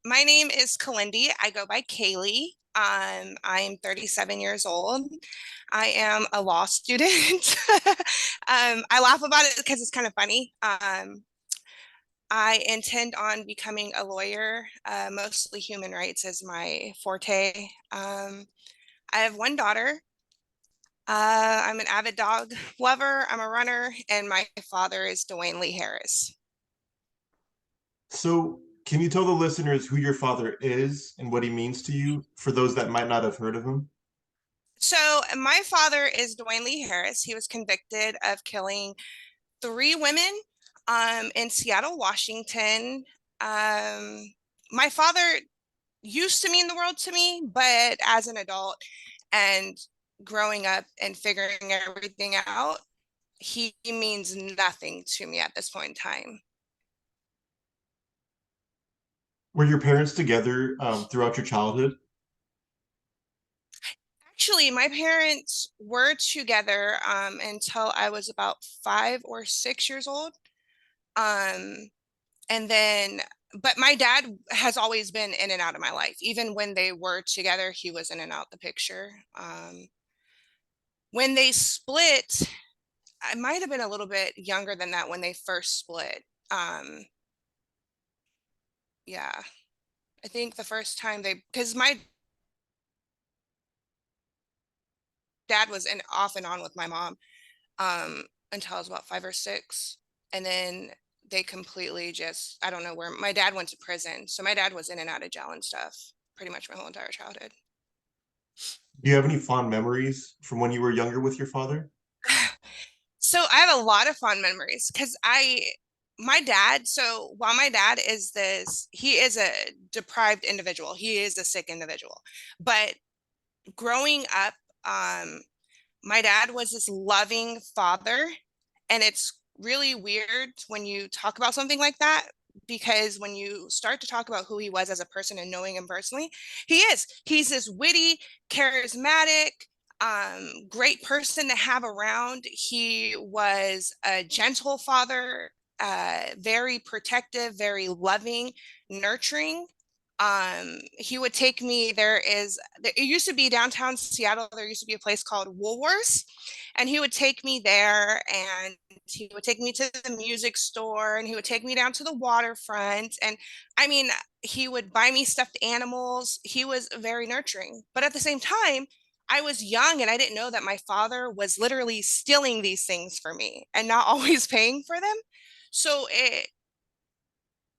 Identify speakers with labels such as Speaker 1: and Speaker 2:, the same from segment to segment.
Speaker 1: My name is Kalindi. I go by Kaylee. I'm 37 years old. I am a law student. I laugh about it because it's kind of funny. I intend on becoming a lawyer. Mostly human rights is my forte. I have one daughter. I'm an avid dog lover. I'm a runner, and my father is Dewayne Lee Harris.
Speaker 2: So, can you tell the listeners who your father is and what he means to you for those that might not have heard of him?
Speaker 1: So my father is Dewayne Lee Harris. He was convicted of killing three women in Seattle, Washington. Um, my father used to mean the world to me, but as an adult and growing up and figuring everything out, he means nothing to me at this point in time.
Speaker 2: Were your parents together throughout your childhood?
Speaker 1: Actually, my parents were together until I was about 5 or 6 years old. Um, and then, but my dad has always been in and out of my life. Even when they were together, he was in and out the picture. When they split, I might have been a little bit younger than that when they first split. Um, yeah, I think the first time because my dad was in off and on with my mom um, until I was about 5 or 6. And then they completely just, I don't know where my dad went to prison. So my dad was in and out of jail and stuff pretty much my whole entire childhood.
Speaker 2: Do you have any fond memories from when you were younger with your father?
Speaker 1: So I have a lot of fond memories because my dad, so while my dad is he is a deprived individual, he is a sick individual. But growing up, um, my dad was this loving father. And it's really weird when you talk about something like that, because when you start to talk about who he was as a person and knowing him personally, he's this witty, charismatic, great person to have around. He was a gentle father, very protective, very loving, nurturing. He would take me, it used to be downtown Seattle, there used to be a place called Woolworths, and he would take me there, and he would take me to the music store, and he would take me down to the waterfront. And I mean, he would buy me stuffed animals. He was very nurturing, but at the same time, I was young and I didn't know that my father was literally stealing these things for me and not always paying for them. So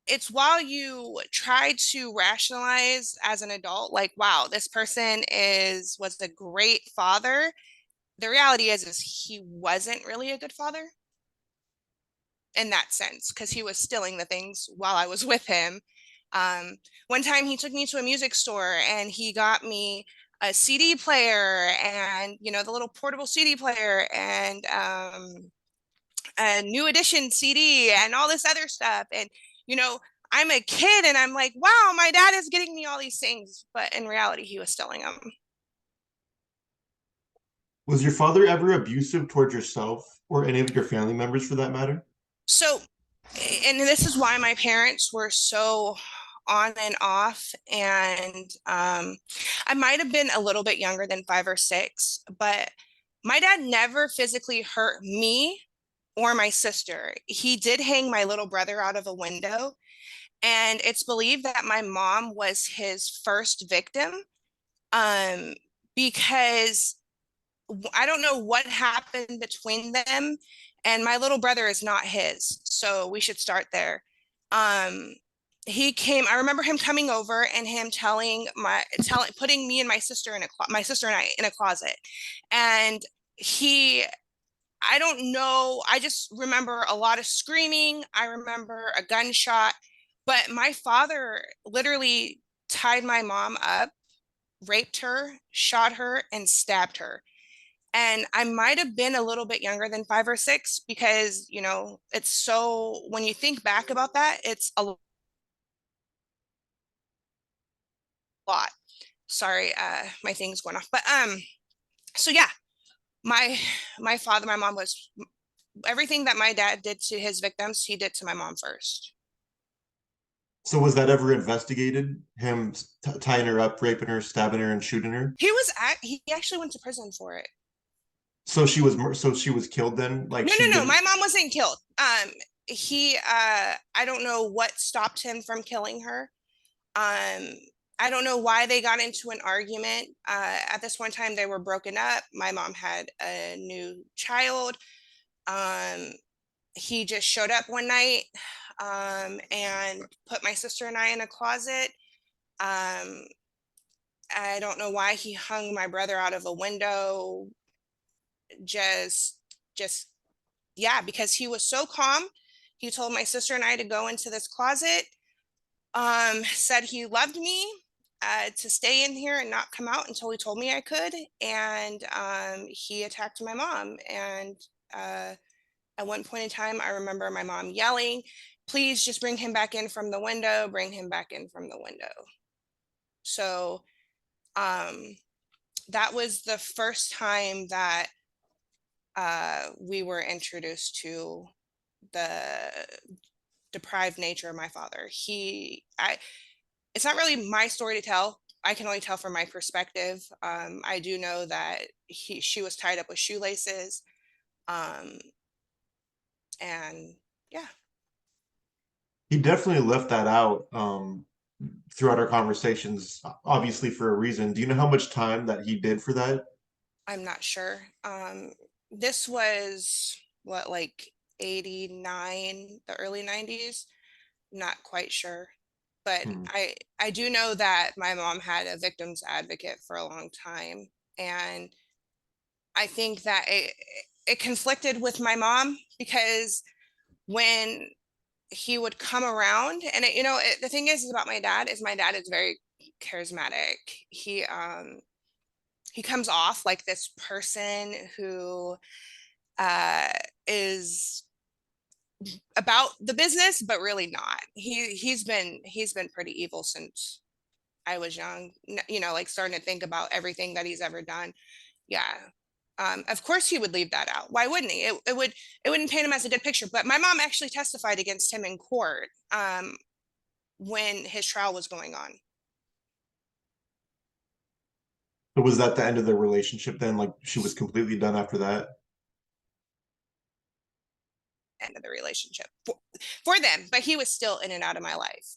Speaker 1: it's while you try to rationalize as an adult, like, wow, this person was a great father. The reality is he wasn't really a good father in that sense, because he was stealing the things while I was with him. One time he took me to a music store and he got me a CD player, and the little portable CD player, and a new edition CD and all this other stuff. And you know, I'm a kid and I'm like, wow, my dad is getting me all these things, but in reality, he was stealing them.
Speaker 2: Was your father ever abusive towards yourself or any of your family members for that matter?
Speaker 1: So, and this is why my parents were so on and off. And I might have been a little bit younger than 5 or 6, but my dad never physically hurt me or my sister. He did hang my little brother out of a window. And it's believed that my mom was his first victim, um, because I don't know what happened between them, and my little brother is not his, so we should start there. Um, I remember him coming over and him putting me and my sister my sister and I in a closet, and he. I don't know. I just remember a lot of screaming. I remember a gunshot, but my father literally tied my mom up, raped her, shot her, and stabbed her. And I might have been a little bit younger than 5 or 6, because, it's so, when you think back about that, it's a lot. Sorry, my thing's going off. But so yeah, my my mom was everything that my dad did to his victims, he did to my mom first.
Speaker 2: So was that ever investigated? Him tying her up, raping her, stabbing her, and shooting her?
Speaker 1: He actually went to prison for it.
Speaker 2: So she was killed then. Like
Speaker 1: No,
Speaker 2: she
Speaker 1: no, no.
Speaker 2: didn't.
Speaker 1: My mom wasn't killed. I don't know what stopped him from killing her. Um, I don't know why they got into an argument. At this one time, they were broken up. My mom had a new child. Um, he just showed up one night and put my sister and I in a closet. Um, I don't know why he hung my brother out of a window. Just, just yeah, because he was so calm. He told my sister and I to go into this closet, said he loved me, to stay in here and not come out until he told me I could. And he attacked my mom. And uh, at one point in time, I remember my mom yelling, please just bring him back in from the window, bring him back in from the window. So um, that was the first time that we were introduced to the deprived nature of my father. It's not really my story to tell. I can only tell from my perspective. I do know that she was tied up with shoelaces. Um, and yeah,
Speaker 2: He definitely left that out throughout our conversations, obviously for a reason. Do you know how much time that he did for that?
Speaker 1: I'm not sure. This was what, like 89, the early 90s. Not quite sure. But
Speaker 2: Hmm.
Speaker 1: I do know that my mom had a victims advocate for a long time. And I think that it conflicted with my mom because when he would come around and the thing is about my dad is very charismatic. He comes off like this person who uh is about the business but really not. He's been pretty evil since I was young, like starting to think about everything that he's ever done. Yeah. Of course he would leave that out. Why wouldn't he? It wouldn't paint him as a good picture. But my mom actually testified against him in court when his trial was going on.
Speaker 2: So was that the end of the relationship then? Like she was completely done after that?
Speaker 1: End of the relationship for them, but he was still in and out of my life.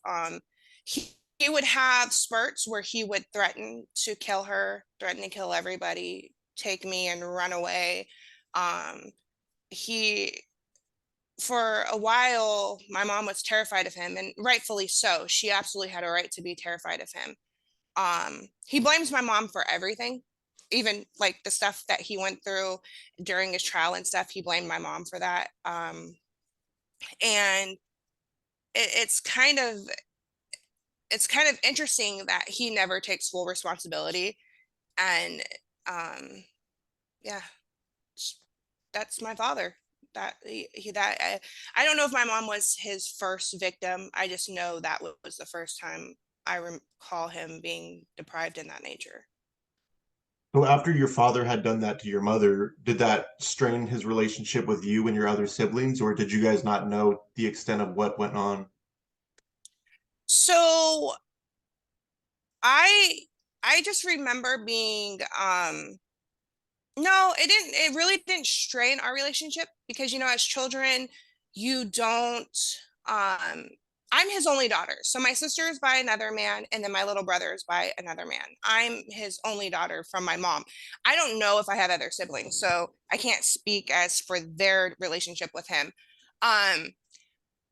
Speaker 1: He would have spurts where he would threaten to kill her, threaten to kill everybody, take me and run away. He For a while, my mom was terrified of him, and rightfully so. She absolutely had a right to be terrified of him. He blames my mom for everything, even like the stuff that he went through during his trial and stuff. He blamed my mom for that. And it's kind of interesting that he never takes full responsibility. And um, yeah, that's my father. I don't know if my mom was his first victim. I just know that was the first time I recall him being deprived in that nature.
Speaker 2: So after your father had done that to your mother, did that strain his relationship with you and your other siblings, or did you guys not know the extent of what went on?
Speaker 1: So I I just remember being no, it really didn't strain our relationship because as children, you don't um I'm his only daughter. So my sister is by another man and then my little brother is by another man. I'm his only daughter from my mom. I don't know if I have other siblings, so I can't speak as for their relationship with him. Um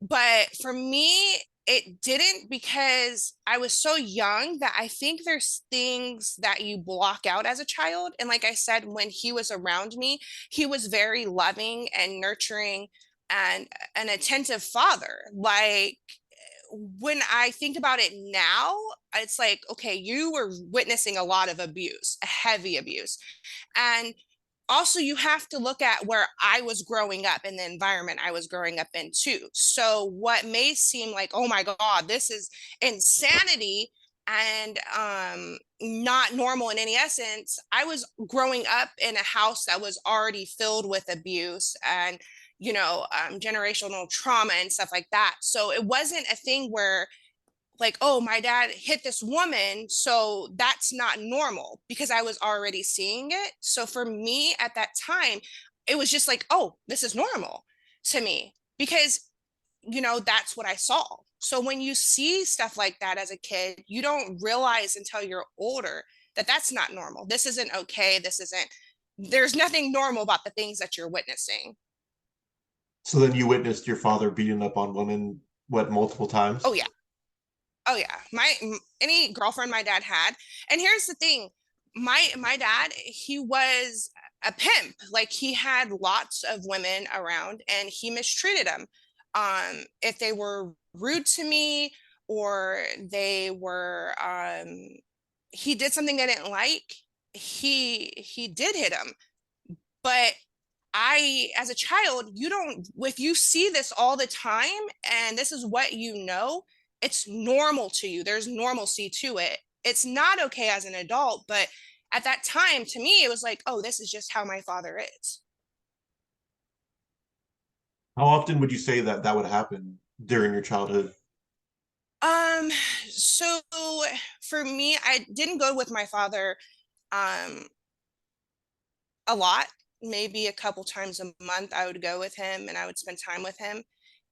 Speaker 1: but for me, it didn't because I was so young that I think there's things that you block out as a child. And like I said, when he was around me, he was very loving and nurturing and an attentive father. Like when I think about it now, it's like, okay, you were witnessing a lot of abuse, heavy abuse. And also you have to look at where I was growing up and the environment I was growing up in too. So what may seem like, oh my God, this is insanity and not normal in any essence. I was growing up in a house that was already filled with abuse and generational trauma and stuff like that. So it wasn't a thing where like, oh, my dad hit this woman, so that's not normal because I was already seeing it. So for me at that time, it was just like, oh, this is normal to me because, that's what I saw. So when you see stuff like that as a kid, you don't realize until you're older that that's not normal. This isn't okay. There's nothing normal about the things that you're witnessing.
Speaker 2: So then you witnessed your father beating up on women, what, multiple
Speaker 1: Oh,
Speaker 2: times?
Speaker 1: yeah. Oh yeah, my any girlfriend my dad had. And here's the thing, my dad, he was a pimp. Like he had lots of women around and he mistreated them. If they were rude to me or they were he did something I didn't like, he did hit him. But as a child, you don't, if you see this all the time and this is what you know, it's normal to you. There's normalcy to it. It's not okay as an adult, but at that time, to me, it was like, oh, this is just how my father is.
Speaker 2: How often would you say that that would happen during your childhood?
Speaker 1: Um, so for me, I didn't go with my father um a lot. Maybe a couple times a month I would go with him and I would spend time with him.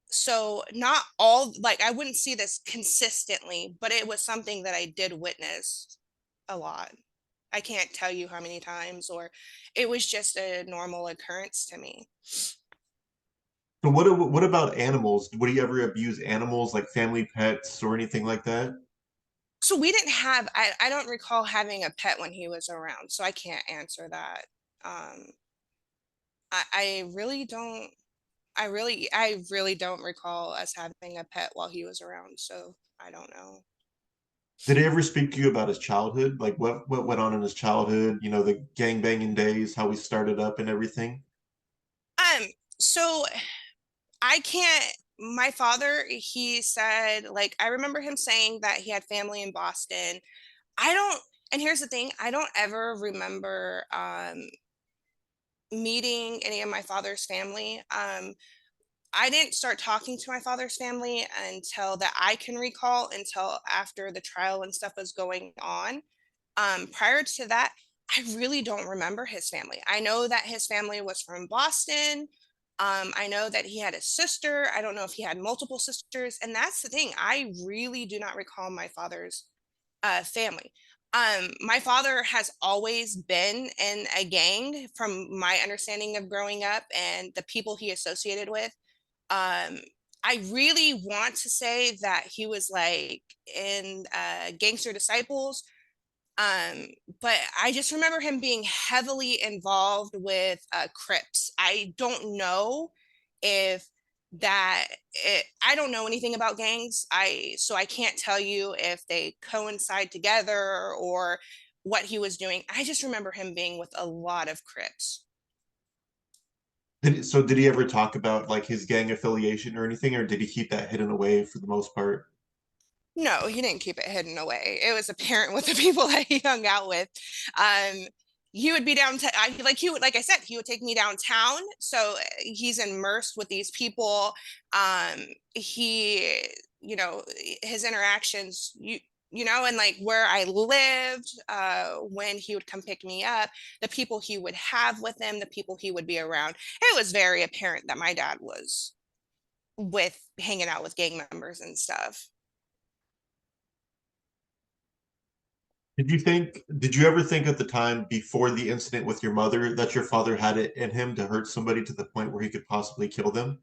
Speaker 1: So not all, like I wouldn't see this consistently, but it was something that I did witness a lot. I can't tell you how many times, or it was just a normal occurrence to me.
Speaker 2: So what about animals? Would he ever abuse animals like family pets or anything like that?
Speaker 1: So we didn't have, I don't recall having a pet when he was around, so I can't answer that. Um, I really don't, I really don't recall us having a pet while he was around, so I don't know.
Speaker 2: Did he ever speak to you about his childhood? Like what went on in his childhood, the gang banging days, how he started up and everything?
Speaker 1: Um, so I can't, my father, he said, like, I remember him saying that he had family in Boston. I don't, and here's the thing, I don't ever remember meeting any of my father's family. I didn't start talking to my father's family until that I can recall, until after the trial and stuff was going on. Prior to that, I really don't remember his family. I know that his family was from Boston. I know that he had a sister. I don't know if he had multiple sisters. And that's the thing. I really do not recall my father's family. My father has always been in a gang from my understanding of growing up and the people he associated with. Um, I really want to say that he was like in Gangster Disciples, um, but I just remember him being heavily involved with Crips. I don't know if I don't know anything about gangs. So I can't tell you if they coincide together or what he was doing. I just remember him being with a lot of Crips.
Speaker 2: Did he ever talk about like his gang affiliation or anything, or did he keep that hidden away for the most part?
Speaker 1: No, he didn't keep it hidden away. It was apparent with the people that he hung out with. Um, he would be downtown. Like I said, he would take me downtown. So he's immersed with these people. He, you know, his interactions, and like where I lived, when he would come pick me up, the people he would have with him, the people he would be around. It was very apparent that my dad was with hanging out with gang members and stuff.
Speaker 2: Did you ever think at the time before the incident with your mother that your father had it in him to hurt somebody to the point where he could possibly kill them?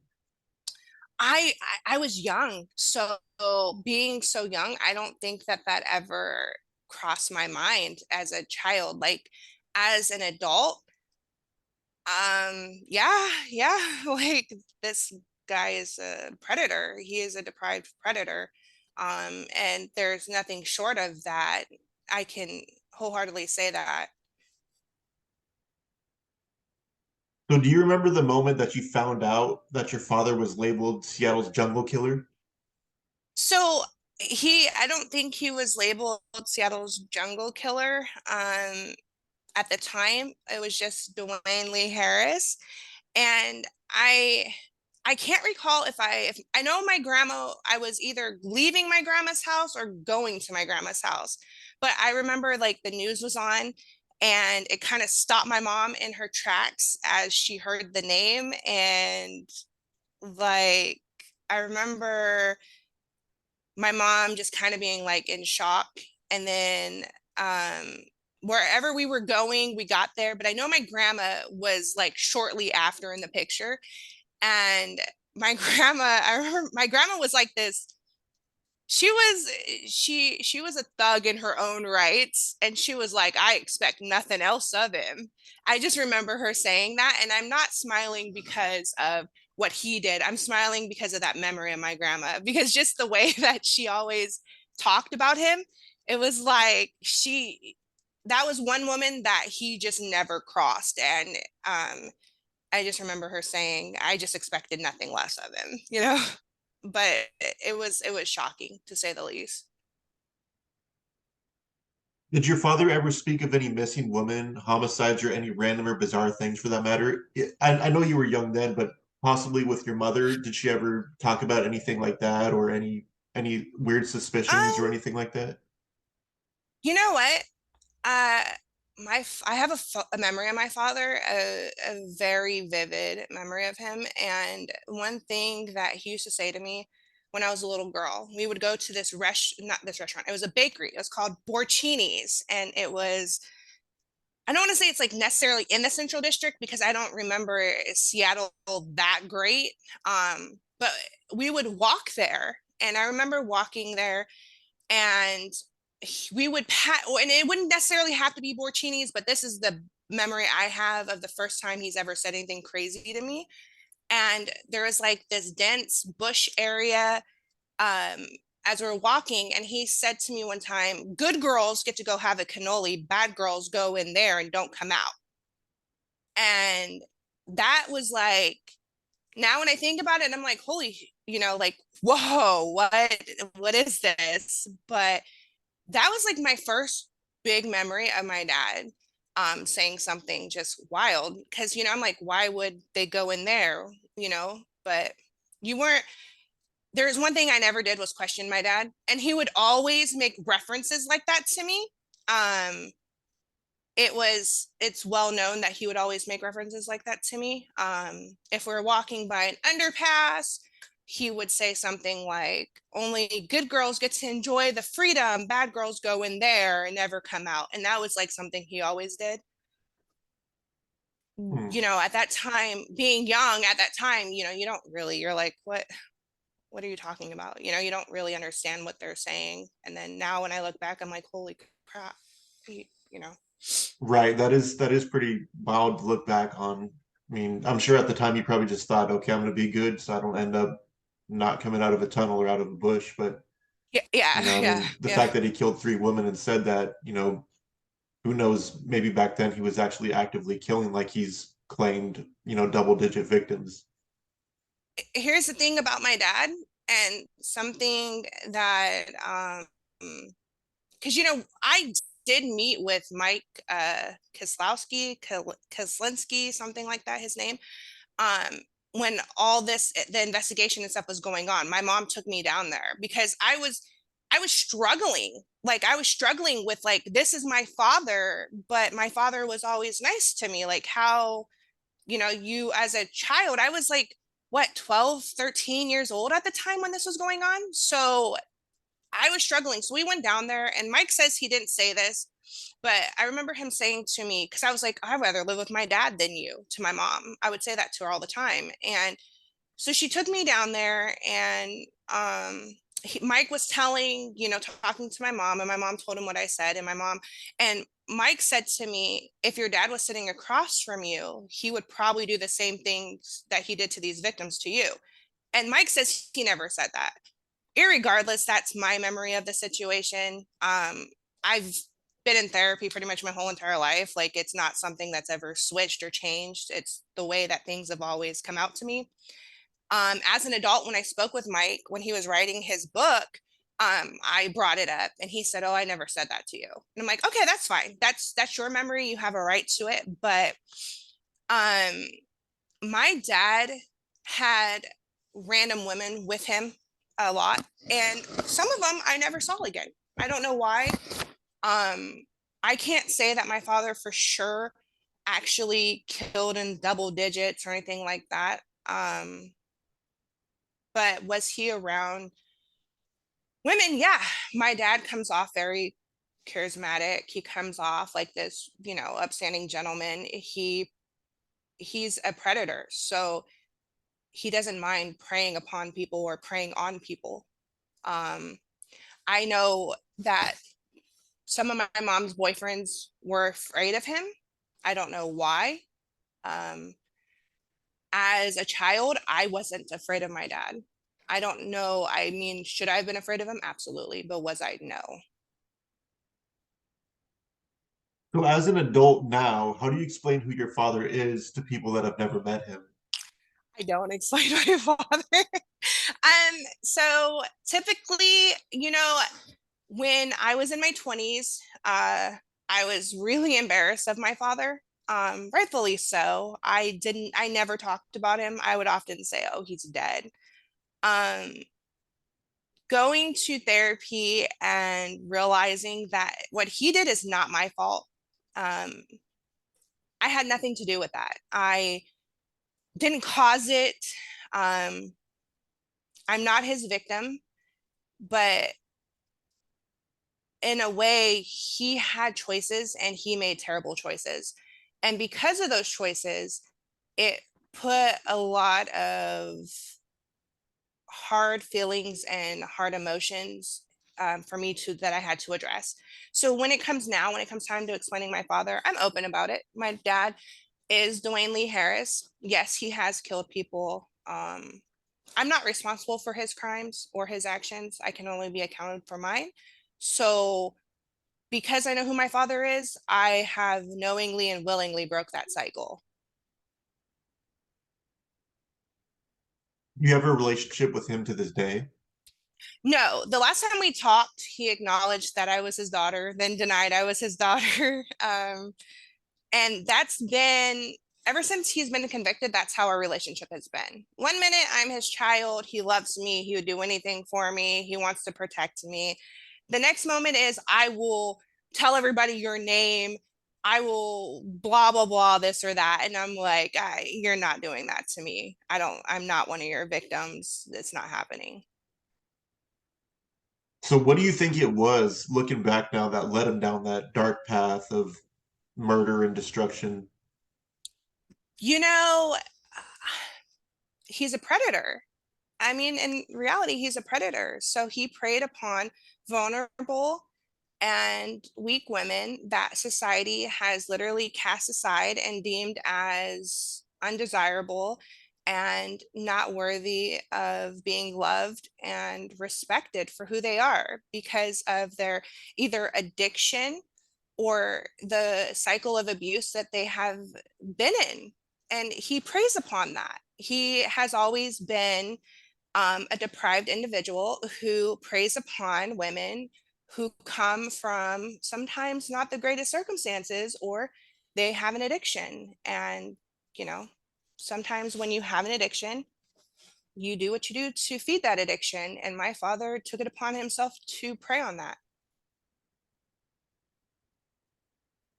Speaker 1: I was young, so being so young, I don't think that that ever crossed my mind as a child. Like as an adult, yeah, yeah, like this guy is a predator. He is a deprived predator. And there's nothing short of that. I can wholeheartedly say that.
Speaker 2: So do you remember the moment that you found out that your father was labeled Seattle's jungle killer?
Speaker 1: So I don't think he was labeled Seattle's jungle killer. At the time, it was just Dewayne Harris. And I I can't recall if I know my grandma, I was either leaving my grandma's house or going to my grandma's house. But I remember like the news was on and it kind of stopped my mom in her tracks as she heard the name. And like, I remember my mom just kind of being like in shock. And then um wherever we were going, we got there. But I know my grandma was like shortly after in the picture. And my grandma, I remember my grandma was like this. She was she was a thug in her own rights, and she was like, I expect nothing else of him. I just remember her saying that, and I'm not smiling because of what he did. I'm smiling because of that memory of my grandma, because just the way that she always talked about him, it was like she that was one woman that he just never crossed. And I just remember her saying, I just expected nothing less of him, you know? But it was shocking to say the least.
Speaker 2: Did your father ever speak of any missing women, homicides, or any random or bizarre things for that matter? I know you were young then, but possibly with your mother, did she ever talk about anything like that or any weird suspicions or
Speaker 1: Um,
Speaker 2: anything like that?
Speaker 1: you know what? Uh, I have a memory of my father, a very vivid memory of him. And one thing that he used to say to me when I was a little girl, we would go to this not this restaurant. It was a bakery. It was called Borcini's, and it was. I don't want to say it's like necessarily in the Central District because I don't remember Seattle that great. But we would walk there, and I remember walking there and we would and it wouldn't necessarily have to be Borchini's, but this is the memory I have of the first time he's ever said anything crazy to me. And there was like this dense bush area um, as we are walking, and he said to me one time, "Good girls get to go have a cannoli, bad girls go in there and don't come out." And that was like, now when I think about it, I'm like, holy, like, whoa, what is this? But that was like my first big memory of my dad saying something just wild, because I'm like, why would they go in there, but you weren't. There's one thing I never did was question my dad, and he would always make references like that to me. um it's well known that he would always make references like that to me. If we're walking by an underpass, he would say something like, only good girls get to enjoy the freedom, bad girls go in there and never come out. And that was like something he always did.
Speaker 2: Hmm.
Speaker 1: At that time, being young at that time, you don't really, you're like, what are you talking about? You don't really understand what they're saying. And then now when I look back, I'm like, holy crap. you know
Speaker 2: Right. That is pretty wild to look back on. I mean, I'm sure at the time you probably just thought, okay, I'm gonna be good so I don't end up not coming out of a tunnel or out of a bush. But
Speaker 1: yeah, yeah,
Speaker 2: I
Speaker 1: yeah,
Speaker 2: mean, the
Speaker 1: yeah.
Speaker 2: fact that he killed three women and said that, who knows, maybe back then he was actually actively killing like he's claimed, double digit victims.
Speaker 1: Here's the thing about my dad, and something that because I did meet with Mike Kislinski, something like that, his name. um when all this the investigation and stuff was going on, my mom took me down there because I was struggling. Like, I was struggling with, like, this is my father, but my father was always nice to me. Like, how, you as a child, I was like, what, 12, 13 years old at the time when this was going on. So I was struggling. So we went down there, and Mike says he didn't say this, but I remember him saying to me, because I was like, I'd rather live with my dad than you, to my mom. I would say that to her all the time. And so she took me down there, and Mike was telling, talking to my mom, and my mom told him what I said. And Mike said to me, if your dad was sitting across from you, he would probably do the same things that he did to these victims to you. And Mike says he never said that. Irregardless, that's my memory of the situation. I've been in therapy pretty much my whole entire life. Like, it's not something that's ever switched or changed. It's the way that things have always come out to me. As an adult, when I spoke with Mike when he was writing his book, I brought it up, and he said, "Oh, I never said that to you." And I'm like, "Okay, that's fine. That's your memory. You have a right to it." But um, my dad had random women with him a lot. And some of them I never saw again. I don't know why. Um, I can't say that my father for sure actually killed in double digits or anything like that. But was he around women? Yeah. My dad comes off very charismatic. He comes off like this, upstanding gentleman. He's a predator. So he doesn't mind preying upon people or preying on people. Um, I know that some of my mom's boyfriends were afraid of him. I don't know why. Um, as a child, I wasn't afraid of my dad. I don't know. I mean, should I have been afraid of him? Absolutely. But was I? No.
Speaker 2: So, as an adult now, how do you explain who your father is to people that have never met him?
Speaker 1: I don't explain my father. So typically, when I was in my 20s, I was really embarrassed of my father. Rightfully so. I never talked about him. I would often say, oh, he's dead. Um, Going to therapy and realizing that what he did is not my fault. Um, I had nothing to do with that. I didn't cause it. Um, I'm not his victim, but in a way, he had choices and he made terrible choices. And because of those choices, it put a lot of hard feelings and hard emotions for me to that I had to address. So when it comes time to explaining my father, I'm open about it. My dad is Dewayne Lee Harris. Yes, he has killed people. I'm not responsible for his crimes or his actions. I can only be accounted for mine. So because I know who my father is, I have knowingly and willingly broke that cycle.
Speaker 2: You have a relationship with him to this day?
Speaker 1: No, the last time we talked, he acknowledged that I was his daughter, then denied I was his daughter. And that's been ever since he's been convicted, that's how our relationship has been. One minute I'm his child, he loves me, he would do anything for me, he wants to protect me. The next moment is I will tell everybody your name, I will blah blah blah this or that, and I'm like, you're not doing that to me. I'm not one of your victims. It's not happening.
Speaker 2: So, what do you think it was, looking back now, that led him down that dark path of murder and destruction?
Speaker 1: You know, he's a predator. I mean, in reality, he's a predator. So he preyed upon vulnerable and weak women that society has literally cast aside and deemed as undesirable and not worthy of being loved and respected for who they are because of their either addiction or the cycle of abuse that they have been in. And he preys upon that. He has always been a deprived individual who preys upon women who come from sometimes not the greatest circumstances or they have an addiction. And, you know, sometimes when you have an addiction, you do what you do to feed that addiction. And my father took it upon himself to prey on that.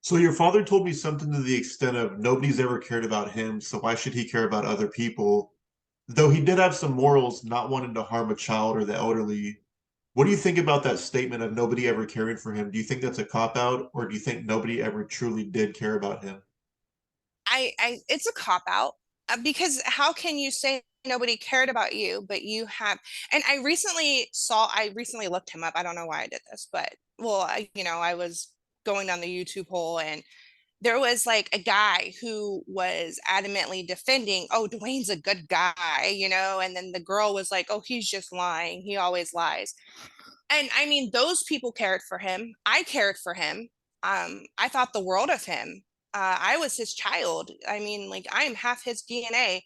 Speaker 2: So, your father told me something to the extent of nobody's ever cared about him, so why should he care about other people? Though he did have some morals, not wanting to harm a child or the elderly. What do you think about that statement of nobody ever caring for him? Do you think that's a cop out, or do you think nobody ever truly did care about him?
Speaker 1: It's a cop out because how can you say nobody cared about you, but you have, and I recently looked him up. I don't know why I did this, but I was going down the YouTube hole and there was like a guy who was adamantly defending, oh, Dwayne's a good guy, and then the girl was like, oh, he's just lying. He always lies. And I mean, those people cared for him. I cared for him. I thought the world of him. I was his child. I mean, like, I am half his DNA.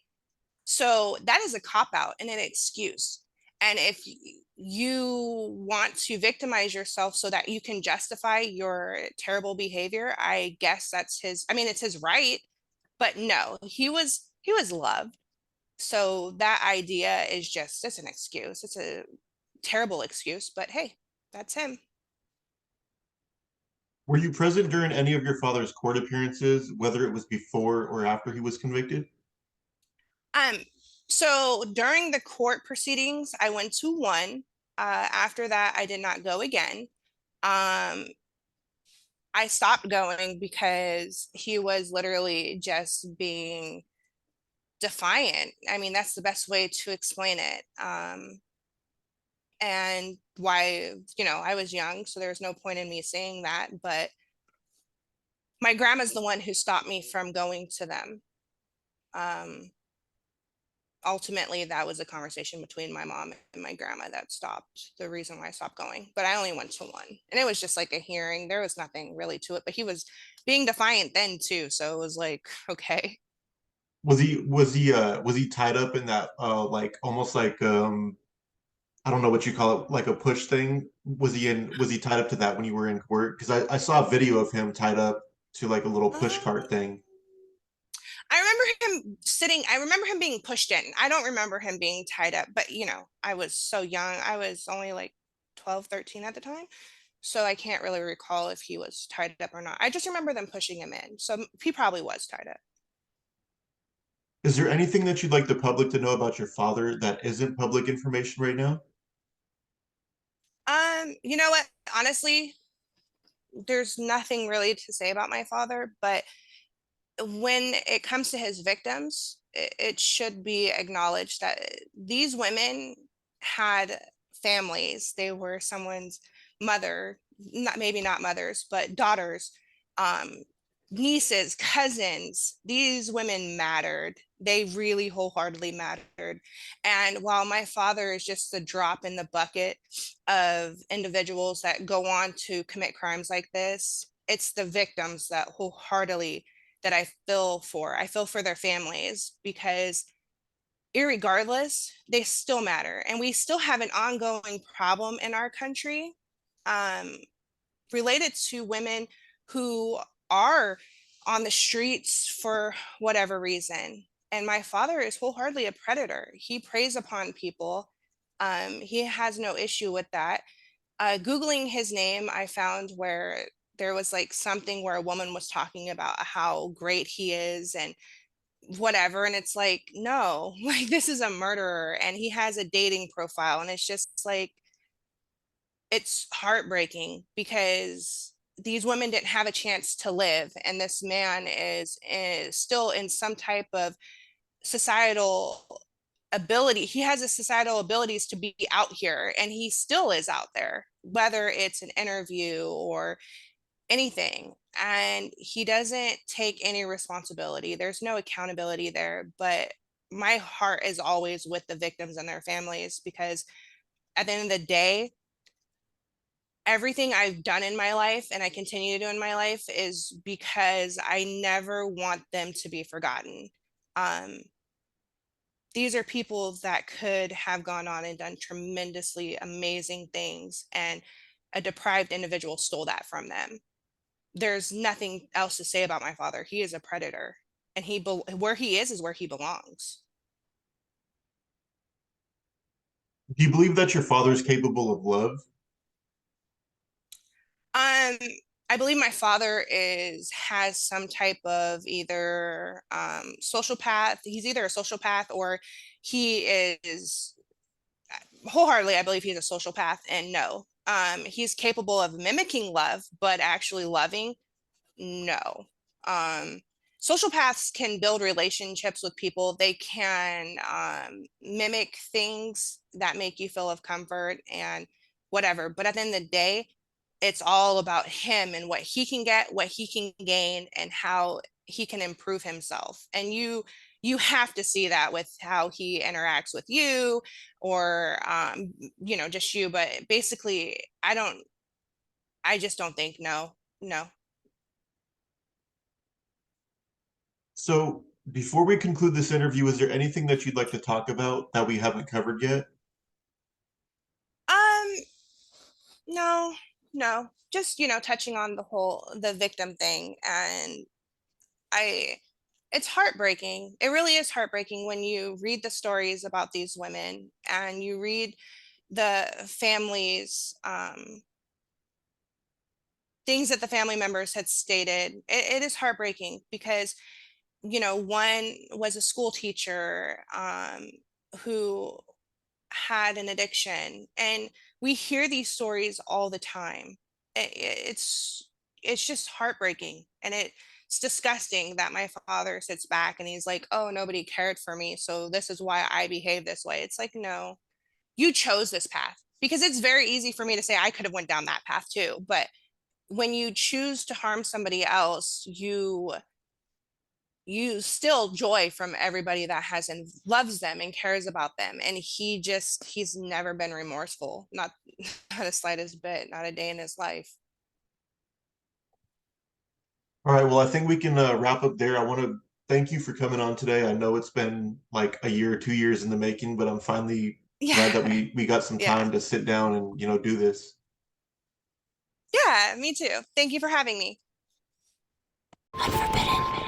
Speaker 1: So that is a cop out and an excuse. And if you want to victimize yourself so that you can justify your terrible behavior, I guess that's his, I mean, it's his right, but no, he was loved. So that idea is just, it's an excuse. It's a terrible excuse, but hey, that's him.
Speaker 2: Were you present during any of your father's court appearances, whether it was before or after he was convicted?
Speaker 1: Um, so during the court proceedings, I went to one. After that, I did not go again. Um, I stopped going because he was literally just being defiant. I mean, that's the best way to explain it. And why, I was young, so there was no point in me saying that. But my grandma's the one who stopped me from going to them. Um, Ultimately, that was a conversation between my mom and my grandma that stopped the reason why I stopped going. But I only went to one, and it was just like a hearing. There was nothing really to it, but he was being defiant then too. So it was like, okay.
Speaker 2: Was he tied up in that like almost like I don't know what you call it, like a push thing? Was he tied up to that when you were in court? Because I saw a video of him tied up to like a little push cart
Speaker 1: Um,
Speaker 2: thing.
Speaker 1: I remember him sitting, I remember him being pushed in. I don't remember him being tied up, but I was so young. I was only like 12, 13 at the time. So I can't really recall if he was tied up or not. I just remember them pushing him in. So he probably was tied up.
Speaker 2: Is there anything that you'd like the public to know about your father that isn't public information right now?
Speaker 1: You know what? Honestly, there's nothing really to say about my father, but when it comes to his victims, it should be acknowledged that these women had families. They were someone's mother, not maybe not mothers, but daughters, um, nieces, cousins. These women mattered. They really wholeheartedly mattered. And while my father is just a drop in the bucket of individuals that go on to commit crimes like this, it's the victims that wholeheartedly that I feel for. I feel for their families because irregardless, they still matter. And we still have an ongoing problem in our country um, related to women who are on the streets for whatever reason. And my father is wholeheartedly a predator. He preys upon people. He has no issue with that. Googling his name, I found where there was like something where a woman was talking about how great he is and whatever. And it's like, no, like this is a murderer and he has a dating profile. And it's just like, it's heartbreaking because these women didn't have a chance to live. And this man is still in some type of societal ability. He has a societal abilities to be out here and he still is out there, whether it's an interview or anything. And he doesn't take any responsibility. There's no accountability there. But my heart is always with the victims and their families because at the end of the day, everything I've done in my life and I continue to do in my life is because I never want them to be forgotten. Um, these are people that could have gone on and done tremendously amazing things, and a deprived individual stole that from them. There's nothing else to say about my father. He is a predator, and where he is where he belongs.
Speaker 2: Do you believe that your father is capable of love?
Speaker 1: Um, I believe my father is has some type of either sociopath. He's either a sociopath or he is wholeheartedly. I believe he's a sociopath, and no, he's capable of mimicking love, but actually loving, no. Um, Sociopaths can build relationships with people. They can mimic things that make you feel of comfort and whatever. But at the end of the day, it's all about him and what he can get, what he can gain, and how he can improve himself. And you have to see that with how he interacts with you or just you. But basically, I just don't think no, no.
Speaker 2: So, before we conclude this interview, is there anything that you'd like to talk about that we haven't covered yet?
Speaker 1: Um, no, no. Just, touching on the victim thing. And I It's heartbreaking. It really is heartbreaking when you read the stories about these women and you read the families, things that the family members had stated. It is heartbreaking because, one was a school teacher, who had an addiction, and we hear these stories all the time. It's just heartbreaking, and it's disgusting that my father sits back and he's like, "Oh, nobody cared for me, so this is why I behave this way." It's like, no, you chose this path, because it's very easy for me to say I could have went down that path too, but when you choose to harm somebody else, you steal joy from everybody that has and loves them and cares about them. And he's never been remorseful, not not a slightest bit, not a day in his life.
Speaker 2: All right, well, I think we can wrap up there. I want to thank you for coming on today. I know it's been like a year, 2 years in the making, but I'm finally glad that
Speaker 1: Yeah.
Speaker 2: we got some
Speaker 1: Yeah.
Speaker 2: time to sit down and, do this.
Speaker 1: Yeah, me too. Thank you for having me. Unforbidden.